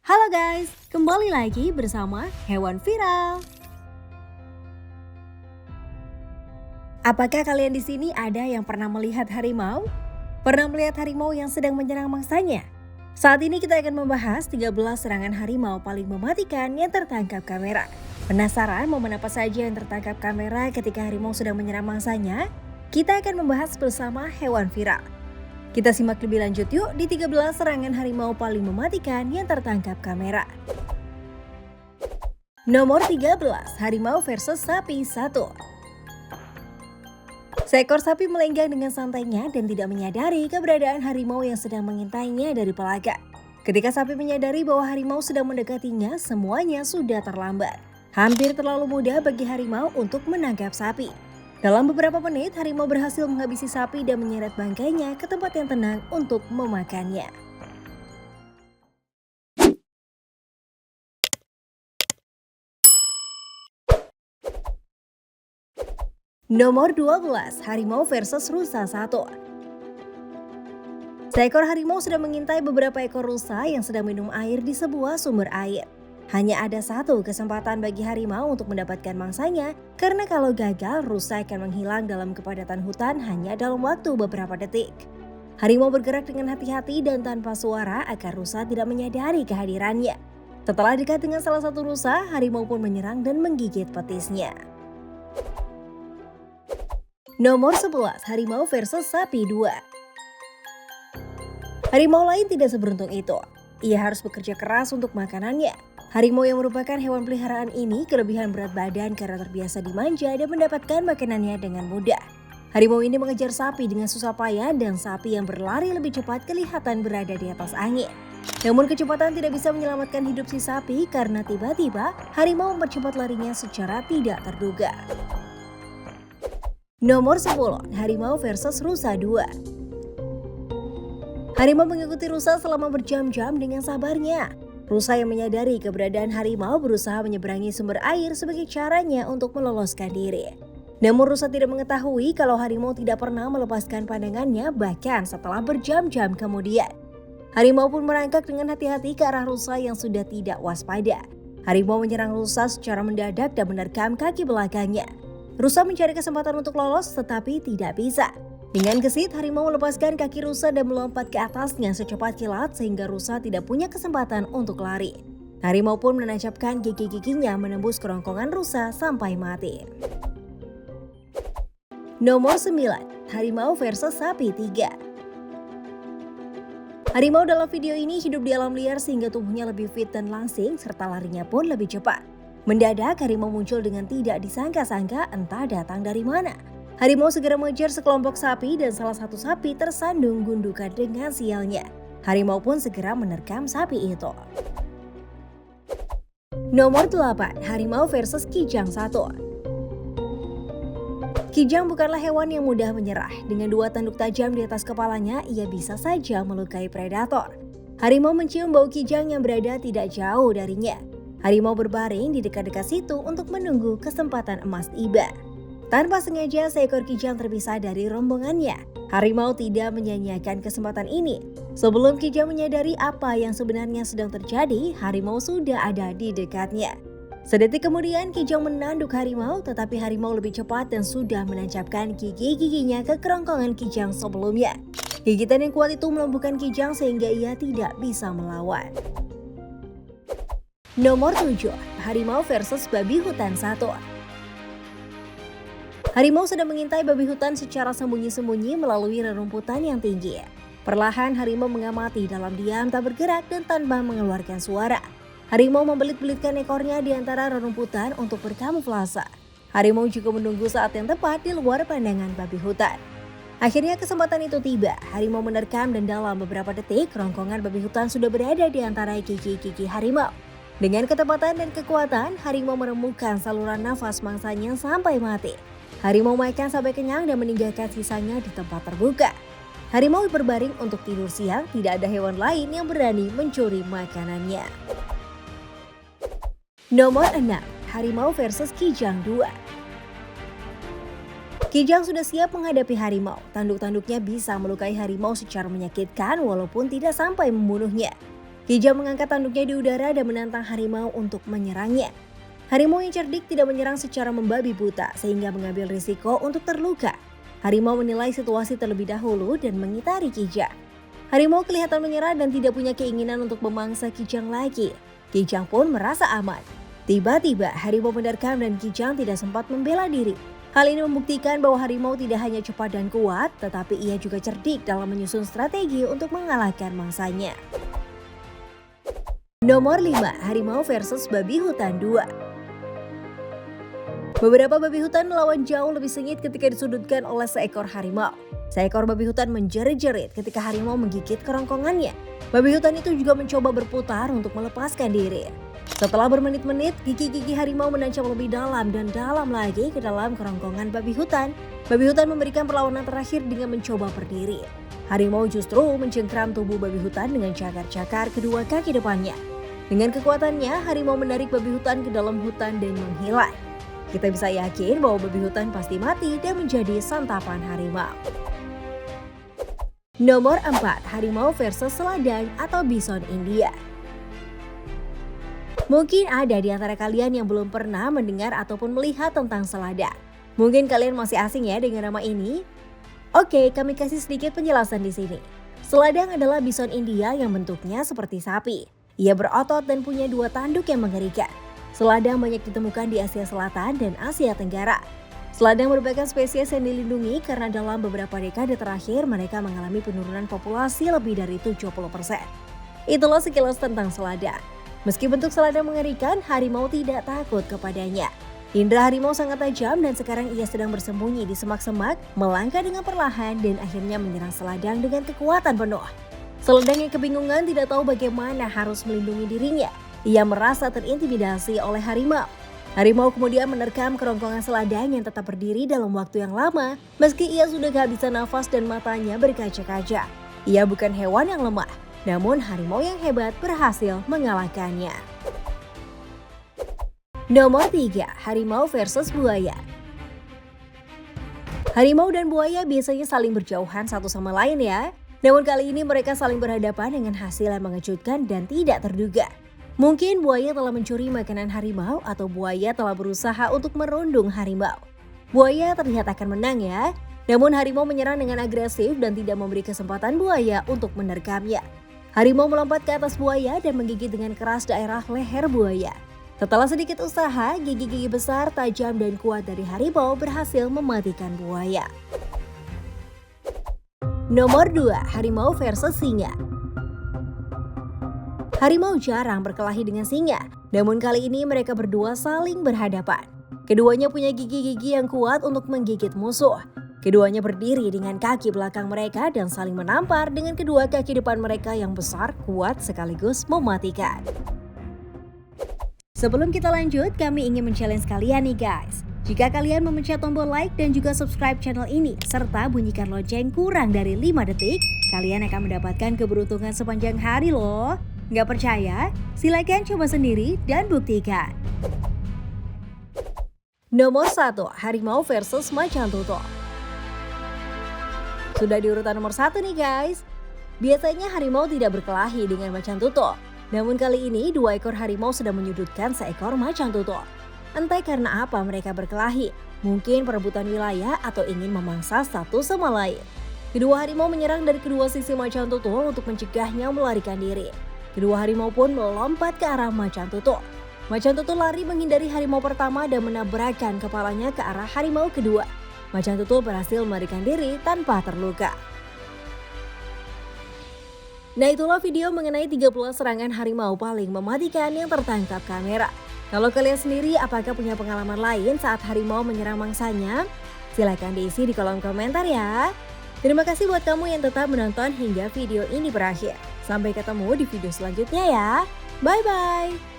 Halo guys, kembali lagi bersama Hewan Viral. Apakah kalian di sini ada yang pernah melihat harimau? Pernah melihat harimau yang sedang menyerang mangsanya? Saat ini kita akan membahas 13 serangan harimau paling mematikan yang tertangkap kamera. Penasaran momen apa saja yang tertangkap kamera ketika harimau sedang menyerang mangsanya? Kita akan membahas bersama Hewan Viral. Kita simak lebih lanjut yuk di 13 serangan harimau paling mematikan yang tertangkap kamera. Nomor 13, harimau versus sapi 1. Seekor sapi melenggang dengan santainya dan tidak menyadari keberadaan harimau yang sedang mengintainya dari belakang. Ketika sapi menyadari bahwa harimau sedang mendekatinya, semuanya sudah terlambat. Hampir terlalu mudah bagi harimau untuk menangkap sapi. Dalam beberapa menit, harimau berhasil menghabisi sapi dan menyeret bangkainya ke tempat yang tenang untuk memakannya. Nomor 12, harimau versus rusa 1. Seekor harimau sedang mengintai beberapa ekor rusa yang sedang minum air di sebuah sumber air. Hanya ada satu kesempatan bagi harimau untuk mendapatkan mangsanya, karena kalau gagal, rusa akan menghilang dalam kepadatan hutan hanya dalam waktu beberapa detik. Harimau bergerak dengan hati-hati dan tanpa suara agar rusa tidak menyadari kehadirannya. Setelah dekat dengan salah satu rusa, harimau pun menyerang dan menggigit petisnya. Nomor 11, harimau versus sapi 2. Harimau lain tidak seberuntung itu. Ia harus bekerja keras untuk makanannya. Harimau yang merupakan hewan peliharaan ini kelebihan berat badan karena terbiasa dimanja dan mendapatkan makanannya dengan mudah. Harimau ini mengejar sapi dengan susah payah dan sapi yang berlari lebih cepat kelihatan berada di atas angin. Namun kecepatan tidak bisa menyelamatkan hidup si sapi karena tiba-tiba harimau mempercepat larinya secara tidak terduga. Nomor 10, harimau versus rusa 2. Harimau mengikuti rusa selama berjam-jam dengan sabarnya. Rusa yang menyadari keberadaan harimau berusaha menyeberangi sumber air sebagai caranya untuk meloloskan diri. Namun rusa tidak mengetahui kalau harimau tidak pernah melepaskan pandangannya bahkan setelah berjam-jam kemudian. Harimau pun merangkak dengan hati-hati ke arah rusa yang sudah tidak waspada. Harimau menyerang rusa secara mendadak dan menerkam kaki belakangnya. Rusa mencari kesempatan untuk lolos tetapi tidak bisa. Dengan gesit, harimau melepaskan kaki rusa dan melompat ke atasnya secepat kilat sehingga rusa tidak punya kesempatan untuk lari. Harimau pun menancapkan gigi-giginya menembus kerongkongan rusa sampai mati. Nomor 9, harimau versus sapi 3. Harimau dalam video ini hidup di alam liar sehingga tubuhnya lebih fit dan langsing serta larinya pun lebih cepat. Mendadak, harimau muncul dengan tidak disangka-sangka entah datang dari mana. Harimau segera mengejar sekelompok sapi dan salah satu sapi tersandung gundukan dengan sialnya. Harimau pun segera menerkam sapi itu. Nomor 8, harimau versus kijang 1. Kijang bukanlah hewan yang mudah menyerah. Dengan 2 tanduk tajam di atas kepalanya, ia bisa saja melukai predator. Harimau mencium bau kijang yang berada tidak jauh darinya. Harimau berbaring di dekat-dekat situ untuk menunggu kesempatan emas tiba. Tanpa sengaja, seekor kijang terpisah dari rombongannya. Harimau tidak menyia-nyiakan kesempatan ini. Sebelum kijang menyadari apa yang sebenarnya sedang terjadi, harimau sudah ada di dekatnya. Sedetik kemudian, kijang menanduk harimau, tetapi harimau lebih cepat dan sudah menancapkan gigi-giginya ke kerongkongan kijang sebelumnya. Gigitan yang kuat itu melumpuhkan kijang sehingga ia tidak bisa melawan. Nomor 7, harimau versus babi hutan 1. Harimau sedang mengintai babi hutan secara sembunyi-sembunyi melalui rerumputan yang tinggi. Perlahan harimau mengamati dalam diam tak bergerak dan tanpa mengeluarkan suara. Harimau membelit-belitkan ekornya di antara rerumputan untuk berkamuflase. Harimau juga menunggu saat yang tepat di luar pandangan babi hutan. Akhirnya kesempatan itu tiba. Harimau menerkam dan dalam beberapa detik rongkongan babi hutan sudah berada di antara gigi-gigi harimau. Dengan ketepatan dan kekuatan, harimau meremukkan saluran nafas mangsanya sampai mati. Harimau makan sampai kenyang dan meninggalkan sisanya di tempat terbuka. Harimau berbaring untuk tidur siang, tidak ada hewan lain yang berani mencuri makanannya. Nomor 6, harimau versus kijang 2. Kijang sudah siap menghadapi harimau. Tanduk-tanduknya bisa melukai harimau secara menyakitkan walaupun tidak sampai membunuhnya. Kijang mengangkat tanduknya di udara dan menantang harimau untuk menyerangnya. Harimau yang cerdik tidak menyerang secara membabi buta sehingga mengambil risiko untuk terluka. Harimau menilai situasi terlebih dahulu dan mengitari Kijang. Harimau kelihatan menyerah dan tidak punya keinginan untuk memangsa Kijang lagi. Kijang pun merasa aman. Tiba-tiba harimau menerkam dan Kijang tidak sempat membela diri. Hal ini membuktikan bahwa harimau tidak hanya cepat dan kuat, tetapi ia juga cerdik dalam menyusun strategi untuk mengalahkan mangsanya. Nomor 5, harimau versus babi hutan 2. Beberapa babi hutan melawan jauh lebih sengit ketika disudutkan oleh seekor harimau. Seekor babi hutan menjerit-jerit ketika harimau menggigit kerongkongannya. Babi hutan itu juga mencoba berputar untuk melepaskan diri. Setelah bermenit-menit, gigi-gigi harimau menancap lebih dalam dan dalam lagi ke dalam kerongkongan babi hutan. Babi hutan memberikan perlawanan terakhir dengan mencoba berdiri. Harimau justru mencengkram tubuh babi hutan dengan cakar-cakar kedua kaki depannya. Dengan kekuatannya, harimau menarik babi hutan ke dalam hutan dan menghilang. Kita bisa yakin bahwa babi hutan pasti mati dan menjadi santapan harimau. Nomor 4, harimau versus seladang atau bison India. Mungkin ada di antara kalian yang belum pernah mendengar ataupun melihat tentang seladang. Mungkin kalian masih asing ya dengan nama ini. Oke, kami kasih sedikit penjelasan di sini. Seladang adalah bison India yang bentuknya seperti sapi. Ia berotot dan punya 2 tanduk yang mengerikan. Seladang banyak ditemukan di Asia Selatan dan Asia Tenggara. Seladang merupakan spesies yang dilindungi karena dalam beberapa dekade terakhir mereka mengalami penurunan populasi lebih dari 70%. Itulah sekilas tentang seladang. Meski bentuk seladang mengerikan, harimau tidak takut kepadanya. Indra harimau sangat tajam dan sekarang ia sedang bersembunyi di semak-semak, melangkah dengan perlahan dan akhirnya menyerang seladang dengan kekuatan penuh. Seladang yang kebingungan tidak tahu bagaimana harus melindungi dirinya. Ia merasa terintimidasi oleh harimau. Harimau kemudian menerkam kerongkongan seladang yang tetap berdiri dalam waktu yang lama, meski ia sudah kehabisan nafas dan matanya berkaca-kaca. Ia bukan hewan yang lemah. Namun harimau yang hebat berhasil mengalahkannya. Nomor 3, harimau versus buaya. Harimau dan buaya biasanya saling berjauhan satu sama lain ya. Namun kali ini mereka saling berhadapan dengan hasil yang mengejutkan dan tidak terduga. Mungkin buaya telah mencuri makanan harimau atau buaya telah berusaha untuk merundung harimau. Buaya terlihat akan menang ya. Namun harimau menyerang dengan agresif dan tidak memberi kesempatan buaya untuk menerkamnya. Harimau melompat ke atas buaya dan menggigit dengan keras daerah leher buaya. Setelah sedikit usaha, gigi-gigi besar, tajam dan kuat dari harimau berhasil mematikan buaya. Nomor 2, harimau versus singa. Harimau jarang berkelahi dengan singa, namun kali ini mereka berdua saling berhadapan. Keduanya punya gigi-gigi yang kuat untuk menggigit musuh. Keduanya berdiri dengan kaki belakang mereka dan saling menampar dengan kedua kaki depan mereka yang besar, kuat sekaligus mematikan. Sebelum kita lanjut, kami ingin men-challenge kalian nih guys. Jika kalian memencet tombol like dan juga subscribe channel ini, serta bunyikan lonceng kurang dari 5 detik, kalian akan mendapatkan keberuntungan sepanjang hari loh. Nggak percaya? Silakan coba sendiri dan buktikan. Nomor 1, harimau versus macan tutul. Sudah di urutan nomor 1 nih guys. Biasanya harimau tidak berkelahi dengan macan tutul. Namun kali ini 2 ekor harimau sedang menyudutkan seekor macan tutul. Entah karena apa mereka berkelahi. Mungkin perebutan wilayah atau ingin memangsa satu sama lain. Kedua harimau menyerang dari kedua sisi macan tutul untuk mencegahnya melarikan diri. Kedua harimau pun melompat ke arah macan tutul. Macan tutul lari menghindari harimau pertama dan menabrakkan kepalanya ke arah harimau kedua. Macan tutul berhasil melarikan diri tanpa terluka. Nah, itulah video mengenai 30 serangan harimau paling mematikan yang tertangkap kamera. Kalau kalian sendiri apakah punya pengalaman lain saat harimau menyerang mangsanya? Silahkan diisi di kolom komentar ya. Terima kasih buat kamu yang tetap menonton hingga video ini berakhir. Sampai ketemu di video selanjutnya ya. Bye-bye.